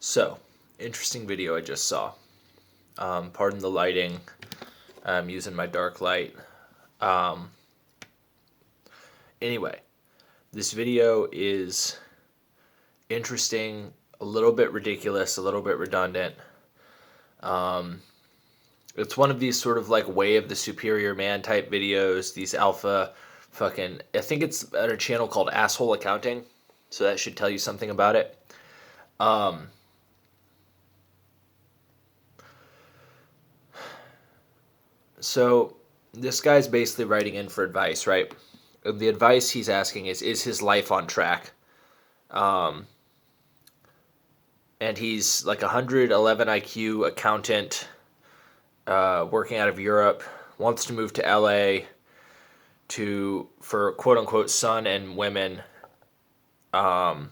So, interesting video I just saw. Pardon the lighting. I'm using my dark light. Um, anyway, this video is interesting, a little bit ridiculous, a little bit redundant. It's one of these sort of like way of the superior man type videos, these alpha fucking, I think it's at a channel called Asshole Accounting, so that should tell you something about it. So this guy's basically writing in for advice, right? The advice he's asking is his life on track? Um, and he's like 111 IQ accountant, working out of Europe, wants to move to LA for quote unquote son and women. Um,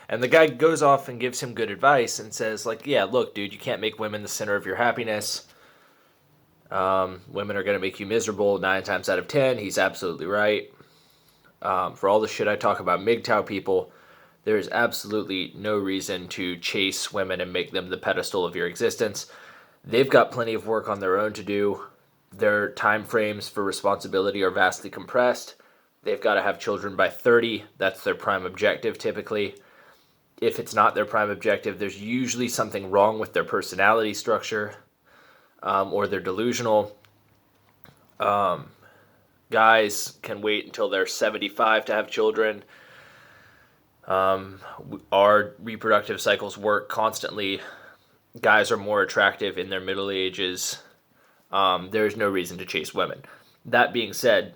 and the guy goes off and gives him good advice and says, like, yeah, look, dude, you can't make women the center of your happiness. Women are going to make you miserable 9 times out of 10. He's absolutely right. For all the shit I talk about MGTOW people, there is absolutely no reason to chase women and make them the pedestal of your existence. They've got plenty of work on their own to do. Their time frames for responsibility are vastly compressed. They've got to have children by 30. That's their prime objective typically. If it's not their prime objective, there's usually something wrong with their personality structure, or they're delusional. Guys can wait until they're 75 to have children. Our reproductive cycles work constantly. Guys are more attractive in their middle ages. There's no reason to chase women. That being said,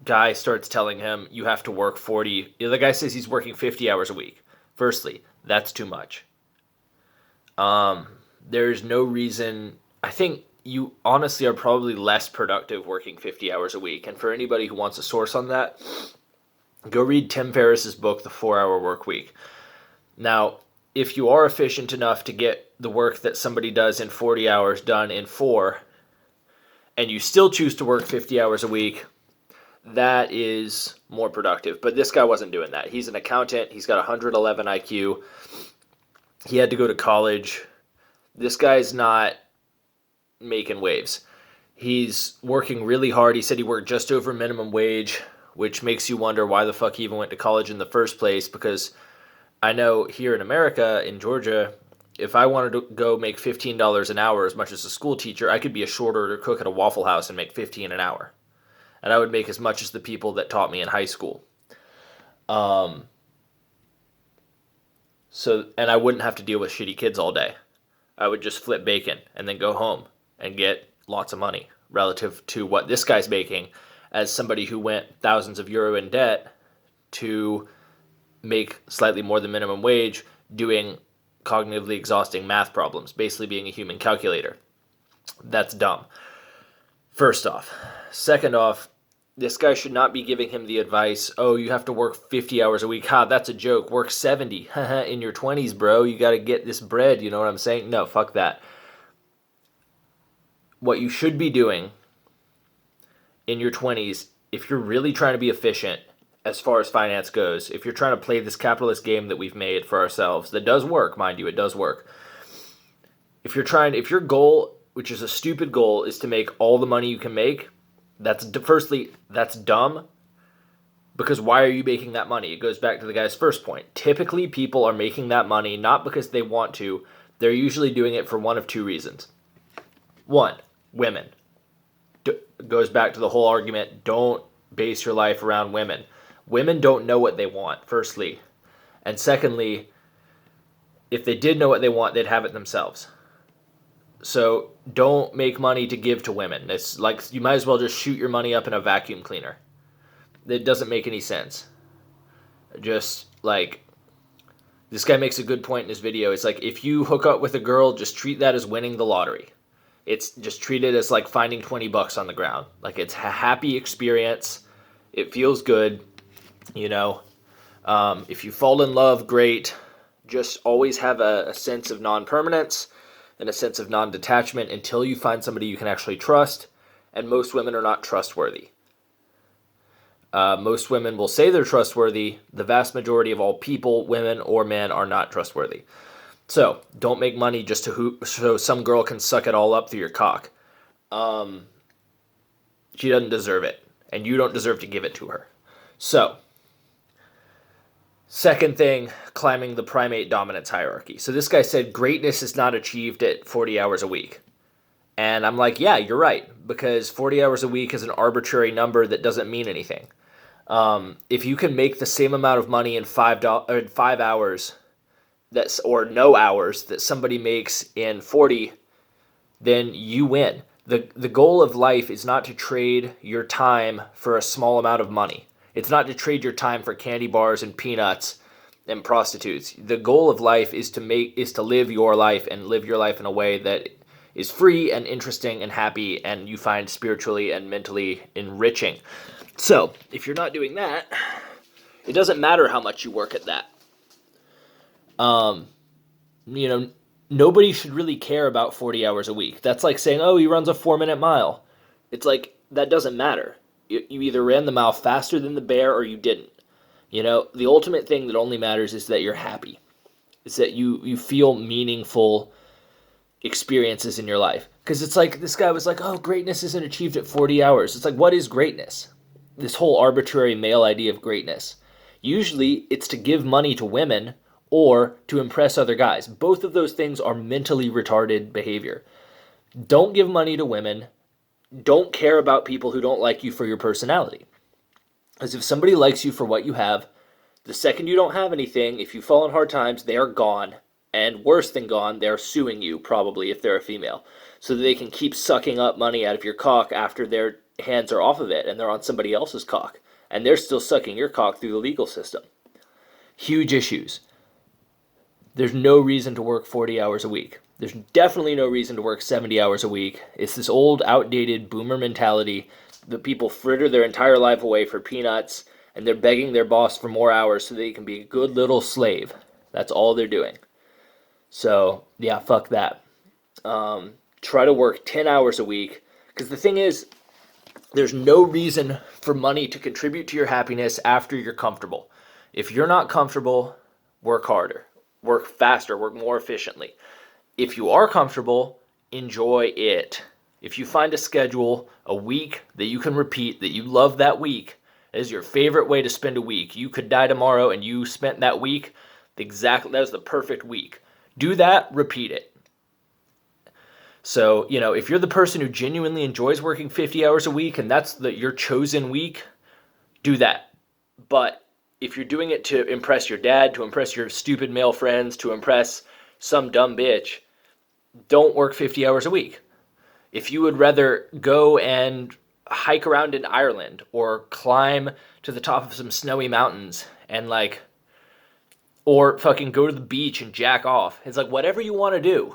guy starts telling him you have to work 40. The guy says he's working 50 hours a week. Firstly, that's too much. There's no reason. I think you honestly are probably less productive working 50 hours a week. And for anybody who wants a source on that, go read Tim Ferriss's book, The 4-Hour Work Week. Now, if you are efficient enough to get the work that somebody does in 40 hours done in 4, and you still choose to work 50 hours a week, that is more productive. But this guy wasn't doing that. He's an accountant. He's got 111 IQ. He had to go to college. This guy's not making waves. He's working really hard. He said he worked just over minimum wage, which makes you wonder why the fuck he even went to college in the first place, because I know here in America, in Georgia, if I wanted to go make $15 an hour as much as a school teacher, I could be a short order cook at a Waffle House and make $15 an hour. And I would make as much as the people that taught me in high school. And I wouldn't have to deal with shitty kids all day. I would just flip bacon and then go home and get lots of money relative to what this guy's making as somebody who went thousands of euro in debt to make slightly more than minimum wage doing cognitively exhausting math problems, basically being a human calculator. That's dumb. First off. Second off, this guy should not be giving him the advice, oh, you have to work 50 hours a week. Ha, that's a joke. Work 70. In your 20s, bro. You got to get this bread. You know what I'm saying? No, fuck that. What you should be doing in your 20s, if you're really trying to be efficient as far as finance goes, if you're trying to play this capitalist game that we've made for ourselves, that does work, mind you, it does work. If your goal, which is a stupid goal, is to make all the money you can make, that's dumb, because why are you making that money? It goes back to the guy's first point. Typically, people are making that money not because they want to. They're usually doing it for one of two reasons. One, women. Goes back to the whole argument, don't base your life around women. Women don't know what they want, firstly. And secondly, if they did know what they want, they'd have it themselves. So don't make money to give to women. It's like you might as well just shoot your money up in a vacuum cleaner. It doesn't make any sense. Just like, this guy makes a good point in his video. It's like, if you hook up with a girl, just treat that as winning the lottery. It's just treat it as like finding 20 bucks on the ground. Like, it's a happy experience. It feels good, you know. If you fall in love, great. Just always have a sense of non-permanence and a sense of non-detachment until you find somebody you can actually trust, and most women are not trustworthy. Most women will say they're trustworthy. The vast majority of all people, women or men, are not trustworthy. So don't make money just so some girl can suck it all up through your cock. She doesn't deserve it, and you don't deserve to give it to her. So, second thing, climbing the primate dominance hierarchy. So this guy said greatness is not achieved at 40 hours a week. And I'm like, yeah, you're right, because 40 hours a week is an arbitrary number that doesn't mean anything. If you can make the same amount of money in 5 hours, or no hours, that somebody makes in 40, then you win. The goal of life is not to trade your time for a small amount of money. It's not to trade your time for candy bars and peanuts and prostitutes. The goal of life is to live your life, and live your life in a way that is free and interesting and happy, and you find spiritually and mentally enriching. So, if you're not doing that, it doesn't matter how much you work at that. Nobody should really care about 40 hours a week. That's like saying, oh, he runs a 4-minute mile. It's like, that doesn't matter. You either ran the mile faster than the bear or you didn't. The ultimate thing that only matters is that you're happy. It's that you feel meaningful experiences in your life. Because it's like, this guy was like, oh, greatness isn't achieved at 40 hours. It's like, what is greatness? This whole arbitrary male idea of greatness. Usually, it's to give money to women or to impress other guys. Both of those things are mentally retarded behavior. Don't give money to women. Don't care about people who don't like you for your personality. Because if somebody likes you for what you have, the second you don't have anything, if you fall in hard times, they are gone. And worse than gone, they're suing you, probably, if they're a female, so that they can keep sucking up money out of your cock after their hands are off of it and they're on somebody else's cock. And they're still sucking your cock through the legal system. Huge issues. There's no reason to work 40 hours a week. There's definitely no reason to work 70 hours a week. It's this old, outdated boomer mentality that people fritter their entire life away for peanuts, and they're begging their boss for more hours so they can be a good little slave. That's all they're doing. So, yeah, fuck that. Try to work 10 hours a week, because the thing is, there's no reason for money to contribute to your happiness after you're comfortable. If you're not comfortable, work harder. Work faster, work more efficiently. If you are comfortable, enjoy it. If you find a schedule, a week that you can repeat, that you love that week, as your favorite way to spend a week, you could die tomorrow and you spent that week, that was the perfect week. Do that, repeat it. So, if you're the person who genuinely enjoys working 50 hours a week and that's your chosen week, do that. But if you're doing it to impress your dad, to impress your stupid male friends, to impress some dumb bitch, don't work 50 hours a week. If you would rather go and hike around in Ireland or climb to the top of some snowy mountains and or fucking go to the beach and jack off, it's like, whatever you want to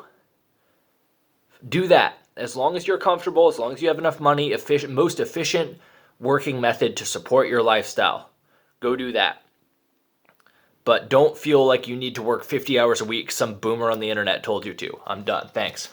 do that. As long as you're comfortable, as long as you have enough money, most efficient working method to support your lifestyle. Go do that. But don't feel like you need to work 50 hours a week. Some boomer on the internet told you to. I'm done. Thanks.